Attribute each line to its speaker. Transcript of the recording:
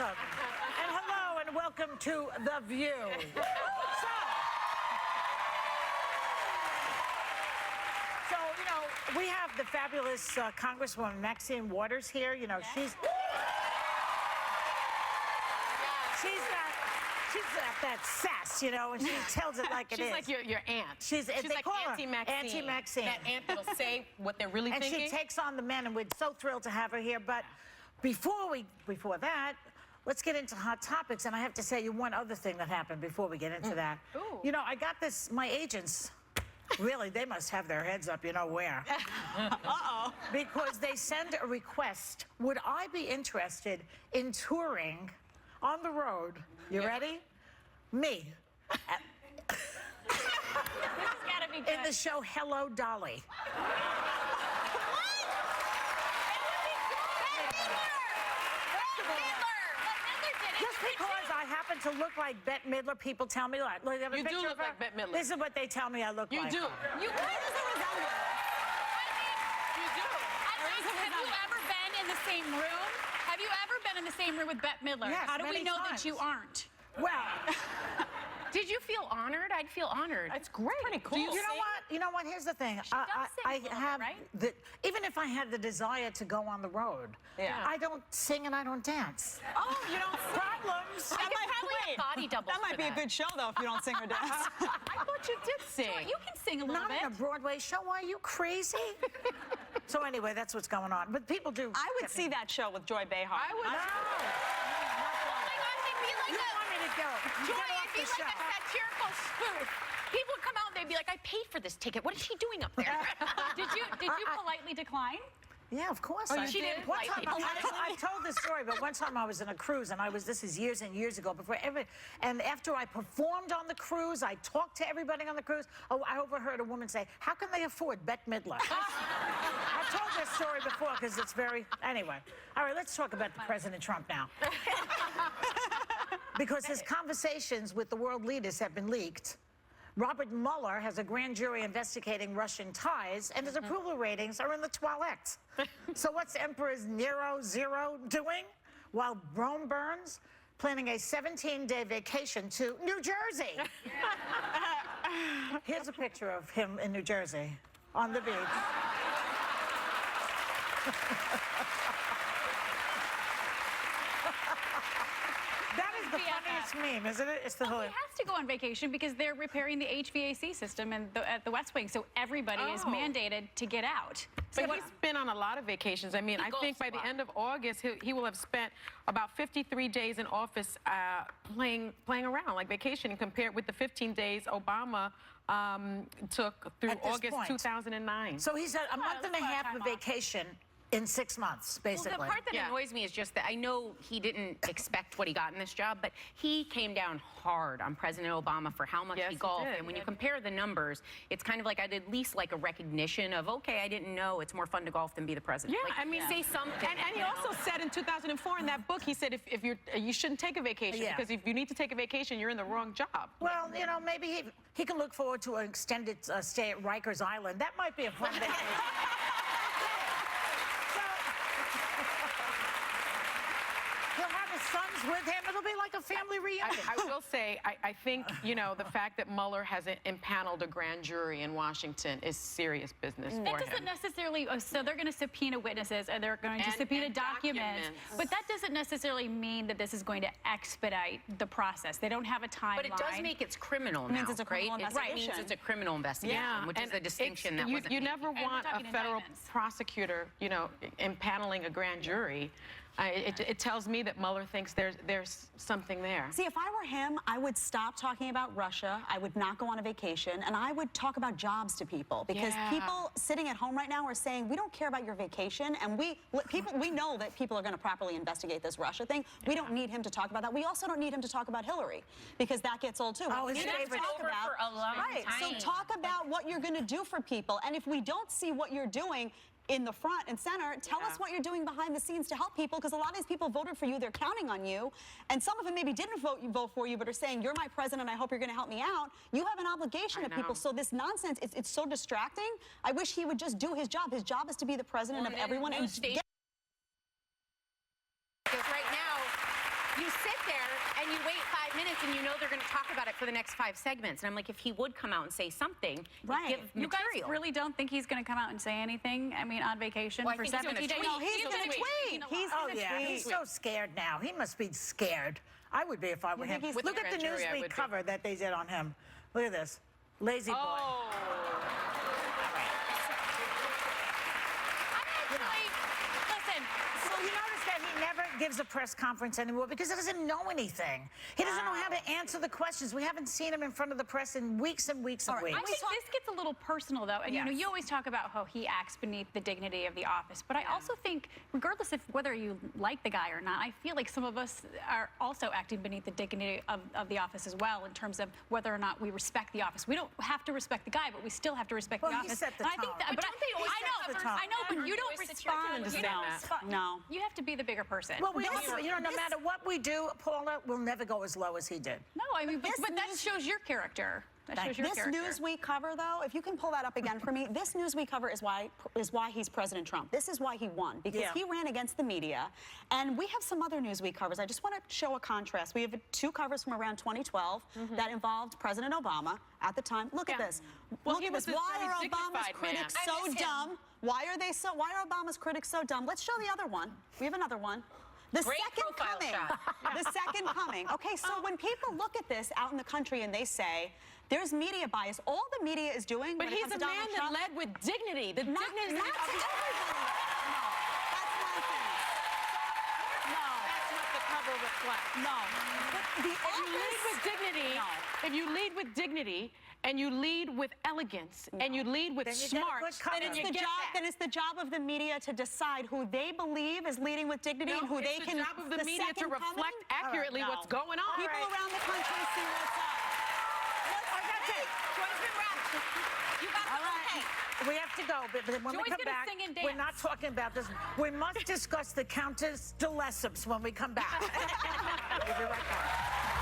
Speaker 1: welcome. And hello and welcome to The View. So, you know, we have the fabulous Congresswoman Maxine Waters here. You know, she's got that sass, you know, and she tells it like it is.
Speaker 2: She's like your aunt.
Speaker 1: She's
Speaker 2: like Auntie Maxine.
Speaker 1: Auntie Maxine.
Speaker 2: That aunt that'll say what they're really thinking.
Speaker 1: And she takes on the men, and we're so thrilled to have her here. But before that, let's get into hot topics. And I have to say you one other thing that happened before we get into that.
Speaker 2: Ooh.
Speaker 1: You know, I got this, my agents, really, they must have their heads up, you know where. Uh-oh. Because they send a request. Would I be interested in touring on the road? You ready? Me.
Speaker 2: This has got to be good.
Speaker 1: In the show Hello, Dolly. Just because I happen to look like Bette Midler, people tell me like, look,
Speaker 2: you do look like Bette Midler.
Speaker 1: This is what they tell me I look like.
Speaker 2: You do. You kind of resemble. You do.
Speaker 3: Have you ever been in the same room? Have you ever been in the same room with Bette Midler?
Speaker 1: Yes,
Speaker 3: How do we
Speaker 1: many
Speaker 3: know
Speaker 1: times.
Speaker 3: that you aren't?
Speaker 1: Well,
Speaker 2: did you feel honored? I'd feel honored.
Speaker 3: That's great.
Speaker 2: Pretty cool.
Speaker 1: you know what? You know what? Here's the thing.
Speaker 3: She does sing a little bit, right?
Speaker 1: Even if I had the desire to go on the road, I don't sing and I don't dance.
Speaker 3: Oh, you don't sing.
Speaker 1: Problems.
Speaker 3: That might probably a body double.
Speaker 4: That might be a good show, though, if you don't sing or dance.
Speaker 2: I thought you did sing.
Speaker 3: You can sing a little
Speaker 1: Not
Speaker 3: bit.
Speaker 1: in a Broadway show. Are you crazy? So anyway, that's what's going on. But people do.
Speaker 4: I would see that show with Joy Behar.
Speaker 2: I would.
Speaker 3: Oh my gosh, it'd be like
Speaker 1: You want me to go?
Speaker 3: Joy,
Speaker 1: Get off
Speaker 3: it'd be
Speaker 1: the
Speaker 3: like
Speaker 1: show.
Speaker 3: a satirical spoof. People would come out and they'd be like, I paid for this ticket. What is she doing up there? Did you politely decline?
Speaker 1: Yeah, of course.
Speaker 3: Oh,
Speaker 1: I
Speaker 3: she
Speaker 1: did.
Speaker 3: didn't
Speaker 1: One
Speaker 3: like
Speaker 1: time,
Speaker 3: it.
Speaker 1: I told this story, but one time I was in a cruise, and this is years and years ago, and after I performed on the cruise, I talked to everybody on the cruise. Oh, I overheard a woman say, how can they afford Bette Midler? I've told this story before because it's anyway. All right, let's talk about President Trump now. Because his conversations with the world leaders have been leaked. Robert Mueller has a grand jury investigating Russian ties, and his approval ratings are in the toilet. So what's Emperor's Nero Zero doing? While Rome burns, planning a 17-day vacation to New Jersey. Here's a picture of him in New Jersey on the beach. That is the funniest meme, isn't it? It's the whole.
Speaker 3: He has to go on vacation because they're repairing the HVAC system at the West Wing, so everybody is mandated to get out. So
Speaker 2: But he's been on a lot of vacations. I mean, I think by the end of August, he will have spent about 53 days in office playing around, like vacationing, compared with the 15 days Obama took through August 2009.
Speaker 1: So he's had a month and a half of vacation in 6 months, basically.
Speaker 5: Well, the part that annoys me is just that I know he didn't expect what he got in this job, but he came down hard on President Obama for how much he golfed. And when you compare the numbers, it's kind of like I'd at least like a recognition of, okay, I didn't know it's more fun to golf than be the president.
Speaker 2: Yeah,
Speaker 5: like,
Speaker 2: I mean,
Speaker 5: say something.
Speaker 2: And he also said in 2004 in that book, he said if you shouldn't take a vacation because if you need to take a vacation, you're in the wrong job.
Speaker 1: Well, you know, maybe he can look forward to an extended stay at Rikers Island. That might be a fun vacation. Sons with him. It'll be like a family reunion.
Speaker 2: I will say, I think, you know, the fact that Mueller hasn't impaneled a grand jury in Washington is serious business for him.
Speaker 3: That doesn't necessarily, so they're going to subpoena witnesses and they're going to subpoena documents. But that doesn't necessarily mean that this is going to expedite the process. They don't have a timeline.
Speaker 5: But it does make it criminal now,
Speaker 4: means it's a criminal investigation.
Speaker 5: It means it's a criminal investigation, which is the distinction that wasn't
Speaker 2: You
Speaker 5: made.
Speaker 2: never want a federal prosecutor, you know, impaneling a grand jury. It tells me that Mueller thinks there's something there.
Speaker 4: See, if I were him, I would stop talking about Russia. I would not go on a vacation, and I would talk about jobs to people because people sitting at home right now are saying we don't care about your vacation, and we know that people are going to properly investigate this Russia thing. We don't need him to talk about that. We also don't need him to talk about Hillary because that gets old too.
Speaker 1: Oh, his favorite.
Speaker 5: For a long time.
Speaker 4: So talk about what you're going to do for people, and if we don't see what you're doing in the front and center, tell us what you're doing behind the scenes to help people, because a lot of these people voted for you, they're counting on you, and some of them maybe didn't vote for you, but are saying, you're my president, I hope you're going to help me out. You have an obligation to people, so this nonsense, it's so distracting. I wish he would just do his job. His job is to be the president of everyone.
Speaker 5: Because right now, you minutes, and you know they're going to talk about it for the next 5 segments. And I'm like, if he would come out and say something,
Speaker 4: Right.
Speaker 5: give
Speaker 3: You
Speaker 5: material.
Speaker 3: guys really don't think he's going to come out and say anything? I mean, on vacation
Speaker 5: Well, I
Speaker 3: for
Speaker 5: think he's gonna
Speaker 3: 70 days?
Speaker 5: tweet.
Speaker 4: No, he's going to tweet. He's
Speaker 1: Oh,
Speaker 4: going to
Speaker 1: yeah.
Speaker 4: tweet.
Speaker 1: He's so scared now. He must be scared. I would be if I were him.
Speaker 4: think he's
Speaker 1: Look at the
Speaker 5: scared? Jury, I
Speaker 1: Newsweek
Speaker 5: would be.
Speaker 1: cover that they did on him. Look at this. Lazy boy.
Speaker 2: Oh.
Speaker 3: Listen,
Speaker 1: So you notice that he never gives a press conference anymore because he doesn't know anything. He doesn't know how to answer the questions. We haven't seen him in front of the press in weeks and weeks and
Speaker 3: I
Speaker 1: weeks.
Speaker 3: think this gets a little personal, though. And, you know,
Speaker 1: Yes.
Speaker 3: you always talk about how he acts beneath the dignity of the office. But I also think, regardless of whether you like the guy or not, I feel like some of us are also acting beneath the dignity of the office as well, in terms of whether or not we respect the office. We don't have to respect the guy, but we still have to respect
Speaker 1: Well,
Speaker 3: the
Speaker 1: he
Speaker 3: office.
Speaker 1: set the
Speaker 3: And I think
Speaker 1: tone.
Speaker 3: that,
Speaker 1: But
Speaker 3: but
Speaker 1: don't they always
Speaker 3: I
Speaker 1: set
Speaker 3: know,
Speaker 1: the tone?
Speaker 3: I know, but you don't
Speaker 2: Voice that you're
Speaker 3: respond.
Speaker 2: doing
Speaker 3: You
Speaker 2: that.
Speaker 3: don't respond.
Speaker 4: No.
Speaker 3: You have to be the bigger person.
Speaker 1: Well, we also, you know, no matter what we do, Paula, we'll never go as low as he did.
Speaker 3: No, I mean, but
Speaker 4: this
Speaker 3: that
Speaker 4: news-
Speaker 3: shows your character. That shows your
Speaker 4: This
Speaker 3: character.
Speaker 4: Newsweek cover, though, if you can pull that up again for me, this Newsweek cover is why he's President Trump. This is why he won, because
Speaker 1: Yeah.
Speaker 4: he ran against the media. And we have some other Newsweek covers. I just want to show a contrast. We have 2 covers from around 2012 that involved President Obama at the time. Look at
Speaker 2: Yeah.
Speaker 4: this.
Speaker 2: Well,
Speaker 4: Look
Speaker 2: he
Speaker 4: at
Speaker 2: was
Speaker 4: this.
Speaker 2: a
Speaker 4: Why
Speaker 2: very
Speaker 4: are Obama's
Speaker 2: dignified
Speaker 4: critics
Speaker 2: man.
Speaker 4: so
Speaker 5: I miss him.
Speaker 4: dumb? Why are Obama's critics so dumb? Let's show the other one. We have another one. The
Speaker 5: Great
Speaker 4: second
Speaker 5: profile
Speaker 4: coming.
Speaker 5: shot.
Speaker 4: The second coming. Okay, so when people look at this out in the country and they say, there's media bias, all the media is doing
Speaker 2: But
Speaker 4: when it
Speaker 2: he's
Speaker 4: comes
Speaker 2: a
Speaker 4: to Donald
Speaker 2: man that
Speaker 4: Trump,
Speaker 2: led with dignity. The
Speaker 4: not,
Speaker 2: dignity
Speaker 4: not to everybody. No, that's nonsense. No,
Speaker 2: That's what the cover reflects.
Speaker 4: no. But the
Speaker 2: If you lead with dignity, if you lead with dignity, and you lead with elegance, and you lead with
Speaker 1: Then you get a
Speaker 2: smart,
Speaker 1: good cover.
Speaker 2: then
Speaker 4: It's
Speaker 2: you
Speaker 4: the
Speaker 2: get
Speaker 4: job.
Speaker 2: that.
Speaker 4: Then it's the job of the media to decide who they believe is leading with dignity
Speaker 2: No,
Speaker 4: and who
Speaker 2: it's
Speaker 4: they
Speaker 2: the
Speaker 4: can.
Speaker 2: job of the media to
Speaker 4: second
Speaker 2: reflect
Speaker 4: coming?
Speaker 2: accurately
Speaker 4: No.
Speaker 2: what's going on.
Speaker 4: People around the country see what's up.
Speaker 1: That's it.
Speaker 5: You got
Speaker 4: All right.
Speaker 5: okay.
Speaker 1: We have to go, but when we
Speaker 3: Joy's
Speaker 1: come
Speaker 3: gonna
Speaker 1: back,
Speaker 3: sing and
Speaker 1: we're
Speaker 3: dance.
Speaker 1: not talking about this. We must discuss the Countess de Lesseps when we come back. We'll be right back.